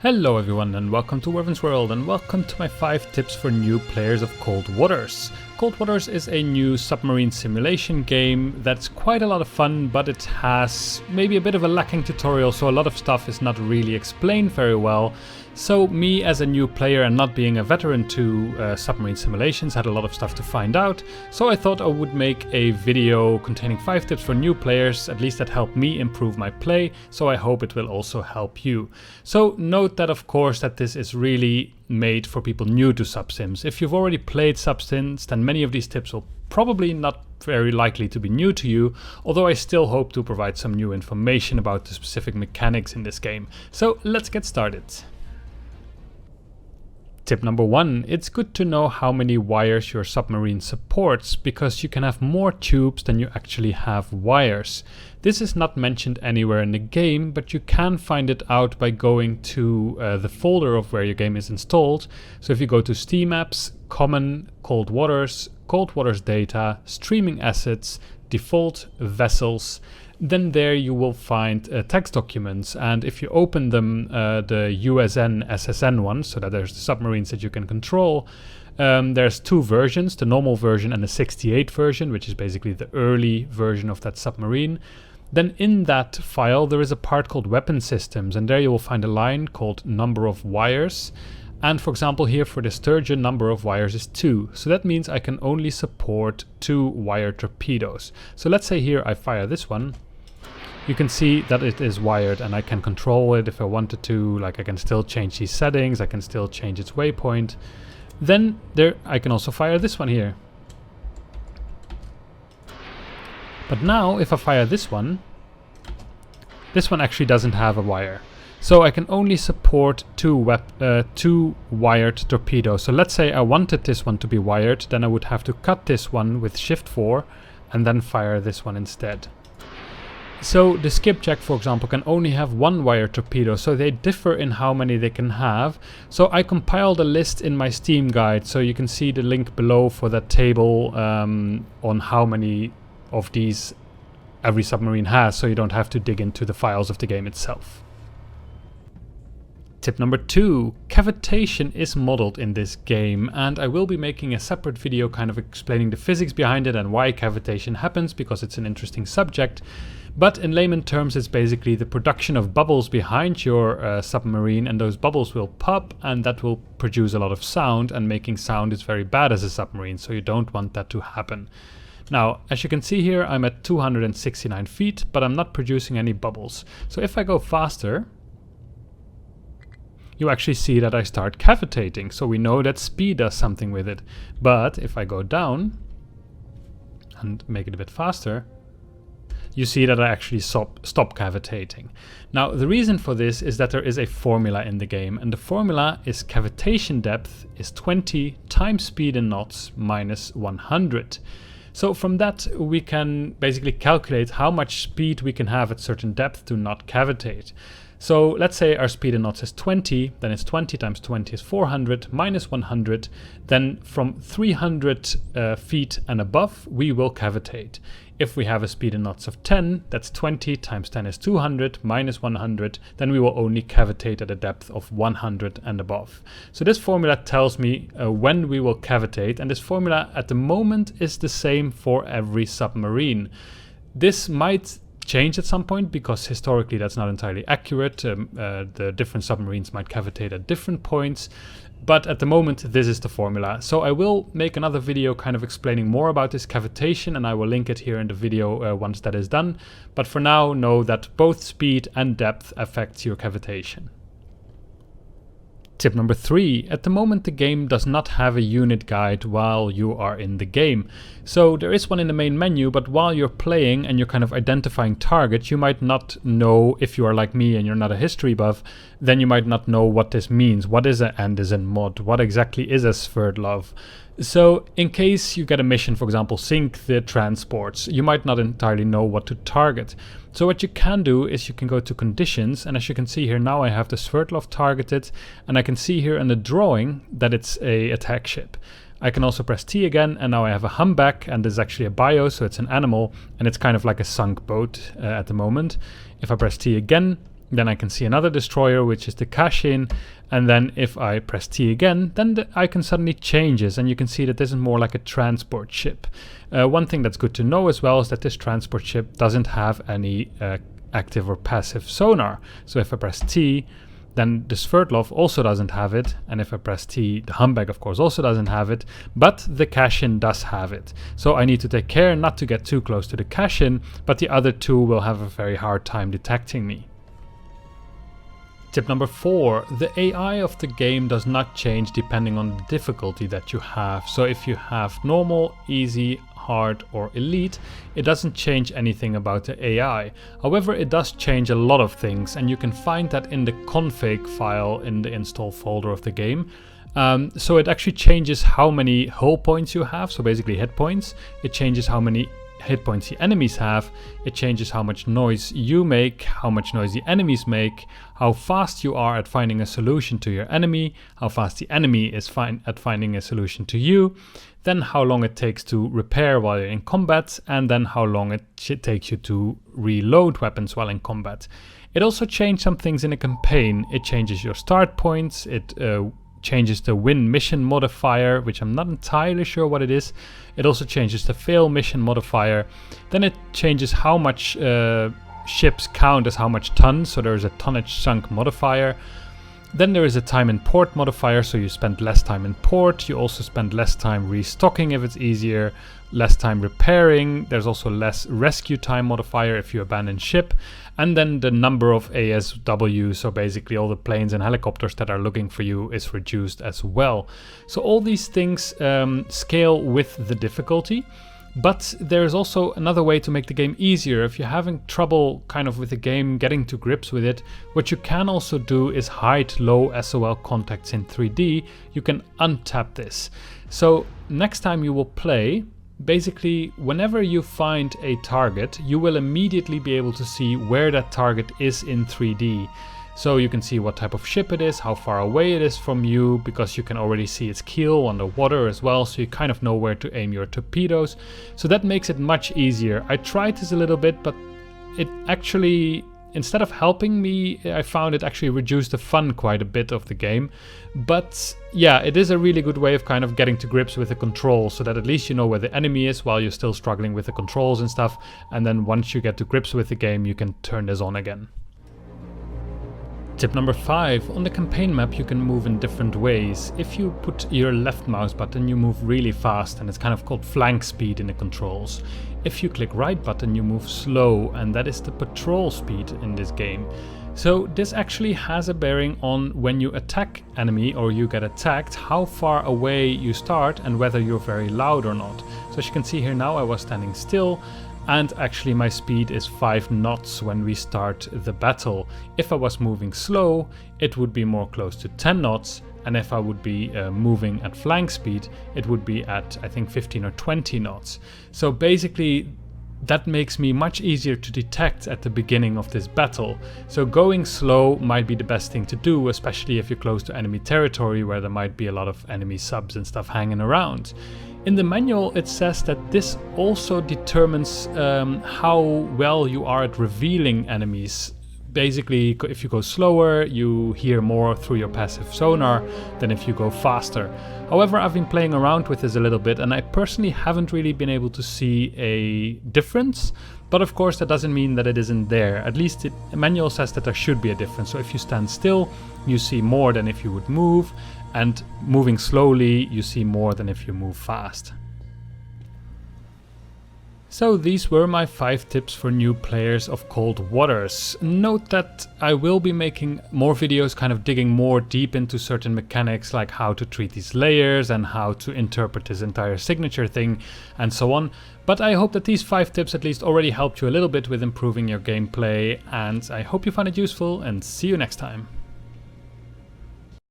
Hello everyone and welcome to Werven's World and welcome to my 5 tips for new players of Cold Waters. Cold Waters is a new submarine simulation game that's quite a lot of fun, but it has maybe a bit of a lacking tutorial, so a lot of stuff is not really explained very well. So me as a new player and not being a veteran to submarine simulations had a lot of stuff to find out, so I thought I would make a video containing 5 tips for new players, at least that helped me improve my play, so I hope it will also help you. So note that of course that this is really made for people new to subsims. If you've already played subsims, then many of these tips will probably not very likely to be new to you, although I still hope to provide some new information about the specific mechanics in this game. So let's get started. Tip number 1, it's good to know how many wires your submarine supports, because you can have more tubes than you actually have wires. This is not mentioned anywhere in the game, but you can find it out by going to the folder of where your game is installed. So if you go to Steam Apps, Common, Cold Waters Data, Streaming Assets, Default, Vessels, then there you will find text documents, and if you open them, the USN SSN ones, so that there's the submarines that you can control, there's 2 versions, the normal version and the 68 version, which is basically the early version of that submarine. Then in that file there is a part called Weapon Systems, and there you will find a line called Number of Wires. And for example here for the Sturgeon, number of wires is 2. So that means I can only support 2 wire torpedoes. So let's say here I fire this one. You can see that it is wired and I can control it if I wanted to, like I can still change these settings, I can still change its waypoint. Then there I can also fire this one here. But now if I fire this one actually doesn't have a wire. So I can only support 2 wired torpedoes. So let's say I wanted this one to be wired, then I would have to cut this one with Shift 4 and then fire this one instead. So the skipjack, for example, can only have 1 wire torpedo, so they differ in how many they can have. So I compiled a list in my Steam guide, so you can see the link below for that table on how many of these every submarine has, so you don't have to dig into the files of the game itself. Tip number 2, cavitation is modeled in this game, and I will be making a separate video kind of explaining the physics behind it and why cavitation happens, because it's an interesting subject. But in layman terms, it's basically the production of bubbles behind your submarine, and those bubbles will pop and that will produce a lot of sound, and making sound is very bad as a submarine, so you don't want that to happen. Now, as you can see here, I'm at 269 feet, but I'm not producing any bubbles. So if I go faster, you actually see that I start cavitating, so we know that speed does something with it. But if I go down and make it a bit faster, you see that I actually stop cavitating. Now the reason for this is that there is a formula in the game, and the formula is cavitation depth is 20 times speed in knots minus 100. So from that we can basically calculate how much speed we can have at certain depth to not cavitate. So let's say our speed in knots is 20, then it's 20 times 20 is 400 minus 100, then from 300 feet and above we will cavitate. If we have a speed in knots of 10, that's 20 times 10 is 200 minus 100, then we will only cavitate at a depth of 100 and above. So this formula tells me when we will cavitate, and this formula at the moment is the same for every submarine. This might change at some point, because historically that's not entirely accurate. The different submarines might cavitate at different points, but at the moment this is the formula. So I will make another video kind of explaining more about this cavitation, and I will link it here in the video once that is done. But for now, know that both speed and depth affects your cavitation. Tip number 3, at the moment the game does not have a unit guide while you are in the game. So there is one in the main menu, but while you're playing and you're kind of identifying targets, you might not know, if you are like me and you're not a history buff, then you might not know what this means. What is an Anderson mod? What exactly is a Sverdlov? So in case you get a mission, for example, sink the transports, you might not entirely know what to target. So what you can do is you can go to conditions, and as you can see here now I have the Sverdlov targeted, and I can see here in the drawing that it's a attack ship. I can also press T again, and now I have a humpback, and this is actually a bio, so it's an animal, and it's kind of like a sunk boat at the moment. If I press T again, Then I can see another destroyer, which is the cash-in. And then if I press T again, then the icon suddenly changes, and you can see that this is more like a transport ship. One thing that's good to know as well is that this transport ship doesn't have any active or passive sonar. So if I press T, then the Sverdlov also doesn't have it, and if I press T, the Humbug of course also doesn't have it, but the cash-in does have it. So I need to take care not to get too close to the cash-in, but the other two will have a very hard time detecting me. Tip number 4, the AI of the game does not change depending on the difficulty that you have. So if you have normal, easy, hard or elite, it doesn't change anything about the AI. However, it does change a lot of things, and you can find that in the config file in the install folder of the game. So it actually changes how many hull points you have, so basically hit points. It changes how many hit points the enemies have. It changes how much noise you make, how much noise the enemies make, how fast you are at finding a solution to your enemy, how fast the enemy is at finding a solution to you, then how long it takes to repair while you're in combat, and then how long it takes you to reload weapons while in combat. It also changed some things in a campaign. It changes your start points, it changes the win mission modifier, which I'm not entirely sure what it is. It also changes the fail mission modifier. Then it changes how much ships count as how much tons, so there's a tonnage sunk modifier. Then there is a time in port modifier, so you spend less time in port. You also spend less time restocking if it's easier, less time repairing. There's also less rescue time modifier if you abandon ship. And then the number of ASW, so basically all the planes and helicopters that are looking for you, is reduced as well. So all these things scale with the difficulty. But there's also another way to make the game easier. If you're having trouble kind of with the game, getting to grips with it, what you can also do is hide low SOL contacts in 3D. You can untap this. So next time you will play, basically whenever you find a target, you will immediately be able to see where that target is in 3D. So you can see what type of ship it is, how far away it is from you, because you can already see its keel underwater as well, so you kind of know where to aim your torpedoes. So that makes it much easier. I tried this a little bit, but it actually, instead of helping me, I found it actually reduced the fun quite a bit of the game. But yeah, it is a really good way of kind of getting to grips with the controls, so that at least you know where the enemy is while you're still struggling with the controls and stuff. And then once you get to grips with the game, you can turn this on again. Tip number 5, on the campaign map you can move in different ways. If you put your left mouse button, you move really fast, and it's kind of called flank speed in the controls. If you click right button, you move slow, and that is the patrol speed in this game. So this actually has a bearing on when you attack enemy or you get attacked, how far away you start and whether you're very loud or not. So as you can see here now, I was standing still, and actually my speed is 5 knots when we start the battle. If I was moving slow, it would be more close to 10 knots, and if I would be moving at flank speed, it would be at, I think, 15 or 20 knots. So basically that makes me much easier to detect at the beginning of this battle. So going slow might be the best thing to do, especially if you're close to enemy territory where there might be a lot of enemy subs and stuff hanging around. In the manual it says that this also determines how well you are at revealing enemies. Basically, if you go slower, you hear more through your passive sonar than if you go faster. However, I've been playing around with this a little bit, and I personally haven't really been able to see a difference. But of course that doesn't mean that it isn't there. At least the manual says that there should be a difference. So if you stand still, you see more than if you would move. And moving slowly, you see more than if you move fast. So these were my 5 tips for new players of Cold Waters. Note that I will be making more videos kind of digging more deep into certain mechanics, like how to treat these layers and how to interpret this entire signature thing and so on. But I hope that these 5 tips at least already helped you a little bit with improving your gameplay, and I hope you found it useful, and see you next time.